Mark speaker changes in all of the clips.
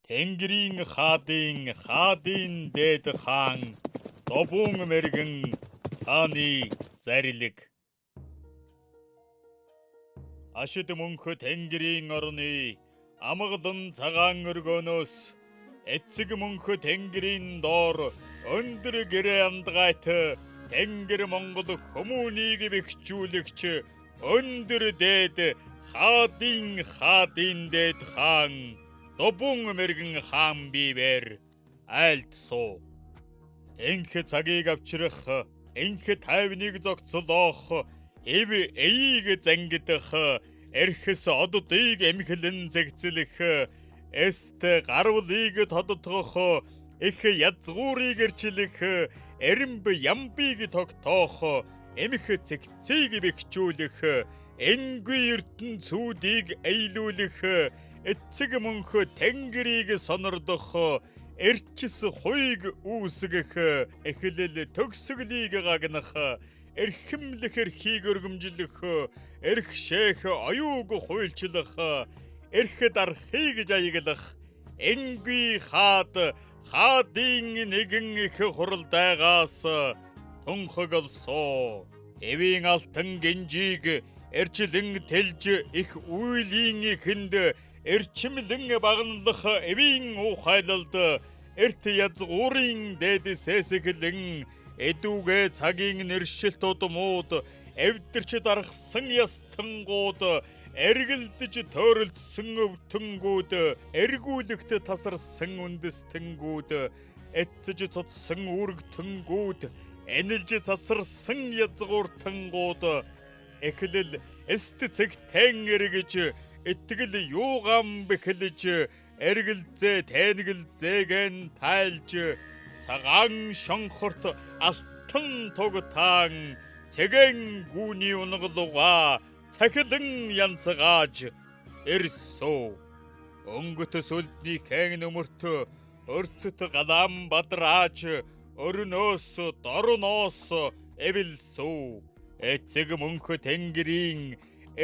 Speaker 1: Тэнгэрийн хаадын дээд хаан добуун мэргэн тааны зарилэг. Ашид мөнхө тэнгэрийн орны амгалан цагаан өргөнөөс эцэг мөнхө тэнгэрийн доор өндөр гэрээ андгайт тэнгэр Монгол хүмүүнийг бэхжүүлэгч өндөр дээд хаадын дээд хаан добуун мэргэн хаан бивэр айлтсуу. Энхэ цагийг авчрах, энхэ тайвныг зогцолоох, эв эйг зангидах, эрхэс оддыг эмхлэн зэгцэлэх, эст гарвлыг тодтогох, их язгуурыг эрчлэх, эрэмб ямбыг тогтоох, эмх цэгцийг бэхжүүлэх, энгүй ертөн цүүдийг эйлүүлэх, эцэг мөнх тэнгэрийг сонордох, эрчис хуйг үүсгэх, эхлэл төгсгөлийг гагнах, эрхэмлэх эрхийг өргөмжлөх, эрх шээх оюуг хуйлчлах, эрх дарахыг жаяглах, энгүй хаадын нэгэн их хуралдайгаас тунхаглсоо. Эвийн алтан гинжиг эрчлэн тэлж их үйлийн ихэнд эрчимлэн багналах эвийн ухайлалд эрт язгуурын дээд сэсэглэн эдүүгээ цагийн нэршилт удмууд эвдэрч дарахсан ястангууд эргэлдэж тойролцсон өвтөнгүүд эргүүлэгт тасарсан үндэстэнгүүд эцэж цуцсан үргтэнгүүд энэлж цацарсан язгууртангууд эхлэл эст цэгтэн эргэж итгэл юугам бэхлэж эргэлзээ тэнгэлзээгэн тайлж цагаан шонхорт алтан тогтаан цэгэн гүний унгалуга цахилан янцгааж эрсөө. Өнгөт сүлдний хэн нөмөрт өрцөт галам бадрааж өрнөөс дорноос эвэлсөө. Эцэг мөнх тэнгэрийн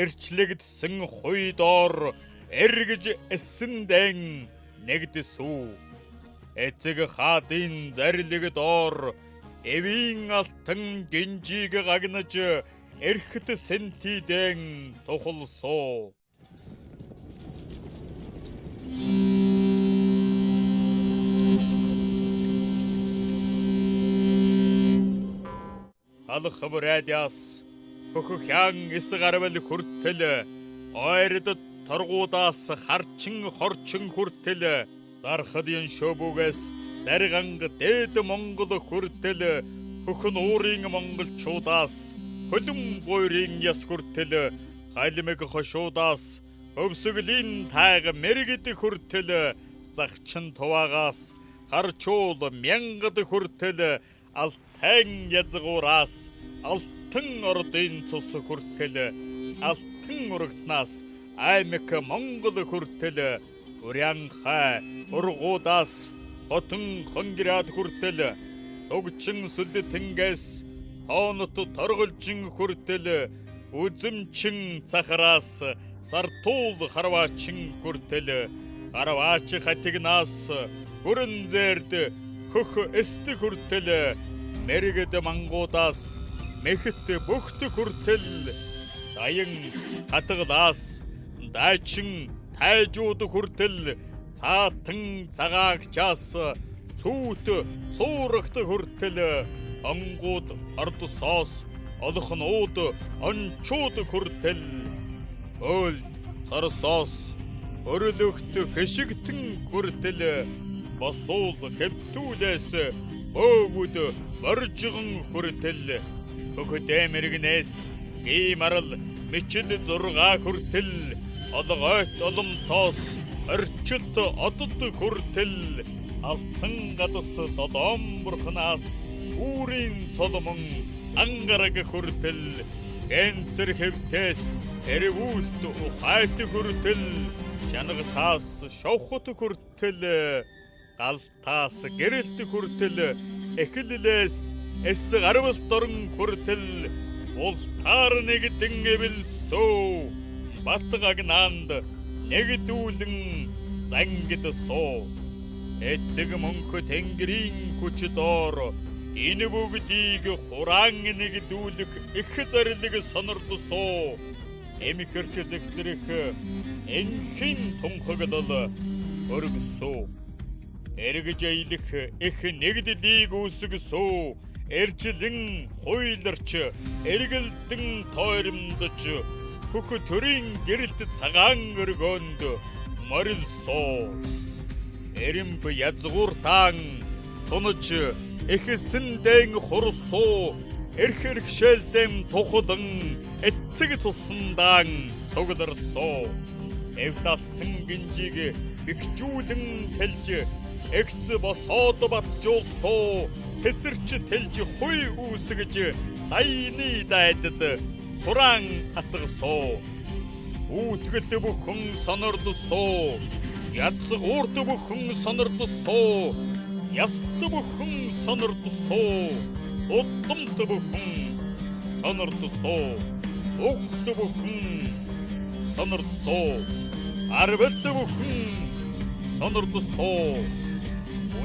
Speaker 1: эрчлэгдсэн хуй доор эргэж эссэндэн нэгдэсүү. Эцэг хаадын зарилэг доор эвийн алтан гинжиг гагнаж эрхт сентидэн тухалсоо. Алх радиас хөхөхян эсгарвал хүртэл ойрд торгуудаас харчин хорчин хүртэл дархадын шөбүгээс дарганг дээд Монгол хүртэл хөхөн уурын монголчуудаас хөлөн буйрын яс хүртэл хайлмэг хошуудаас өвсгөлийн тайг мэргэд хүртэл загчин туваагаас харчуул мянгад хүртэл алтан язгуураас алтан ордын цус хүртэл алтан урагтнаас аймаг Монгол хүртэл урянхай ургуудаас хотон хонгираад хүртэл тогчин сүлдэтэнгээс тоонот торголжин хүртэл үзэмчин цахараас сартуул харваачин хүртэл харваач хатигнаас хүрэн зээрд хөх эст хүртэл мэргэд мангуудаас мэхт бөхт хүртэл даян хатгалаас дайчин тайжууд хүртэл цаатан цагаагчаас цүүт цуурагт хүртэл онгууд ордсоос олохнууд ончууд хүртэл өөлд сарсоос өрөлөгт хэшигтэн хүртэл босуул хэвтүүлээс бөөгүүд боржгон хүртэл хөхөдэмэргнээс гимарал мичил зурга хүртэл олгойт оломтоос орчилт одод хүртэл алтан гадас додом бурхнаас үүрийн цоломон ангараг хүртэл гэнцэр хэвтээс эрвүүлт ухайт хүртэл шанагтаас шовхот хүртэл галтаас гэрэлт хүртэл эхлэлээс эс гарвалт орон хүртэл ултаар нэгдэн эвэлсөө батгагнанд нэгдүүлэн зангид суу. Эцэг мөнхө Тэнгэрийн хүч доор энэ бүгдийг хураан нэгдүүлэх их зарлиг сонирдсоо. Эмхэрч зэгцрэх энхийн тунхагдал өргөсөө. Эргэж аялах их нэгдлийг үүсгэсөө. Эржлэн хуйларч эргэлдэн тойромдож хөх төрийн гэрэлт цагаан өргөнд морилсоо. Эрэмб язгууртан тунаж эхэсэндэн хурсуу. Эрхэрхшээлдэм тухудан эцэг цусндан цугларсоо. Эвдалтэн гинжиг бэхжүүлэн тэлж эгц босоод батжуулсоо. Тэсэрч тэлж хуй үүсгэж дайны дайдад хураан атгасоо. Үүтгэлт бүхэн сонордсоо. Язгуурт бүхэн сонордсоо. Яст бүхэн сонордсоо. Удамт бүхэн сонордсоо. Угт бүхэн сонордсоо. Арвалт бүхэн сонордсоо.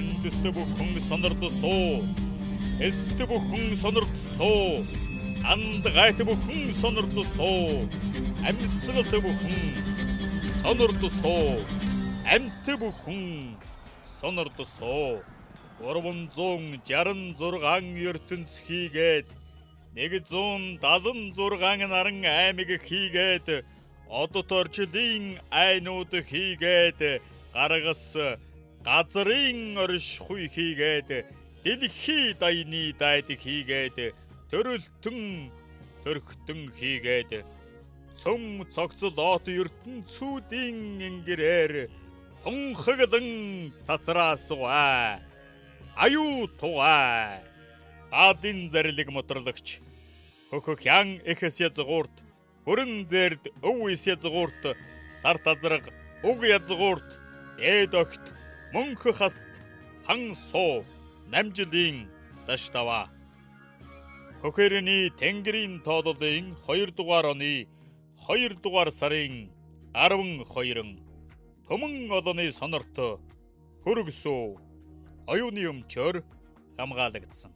Speaker 1: Үндэст бүхэн сонордсоо. Эст бүхэн сонордсоо. Андгайт бүхэн сонордсоо. Амьсгалт бүхэн сонордсоо. Амт бүхэн сонордсоо. 366 ертөнц хийгээд 176 наран аймаг хийгээд одод орчлын айнууд хийгээд гаргас газрын орш хуй хийгээд дэлхий дайны дайд хийгээд төрөлтөн төрхтөн хийгээд цөм цогцлоот ертөнцүүдийн ингэрээр тунхагдан цацраасуа. Аюу тугай. Адын зарлиг моторлогч. Хөххян эхэс язгуурт. Хүрэн зэрд өвис язгуурт. Сарт азраг уг язгуурт. Эд огт мөнхө хаст хан суу. Намжилын заштава. Хөхөрний Тэнгэрийн тоодолын 2 дугаар оны 2 дугаар сарын 12-нд Төмөн олонны сонорт хөргсөө оюуны өмчөөр хамгаалагдсан.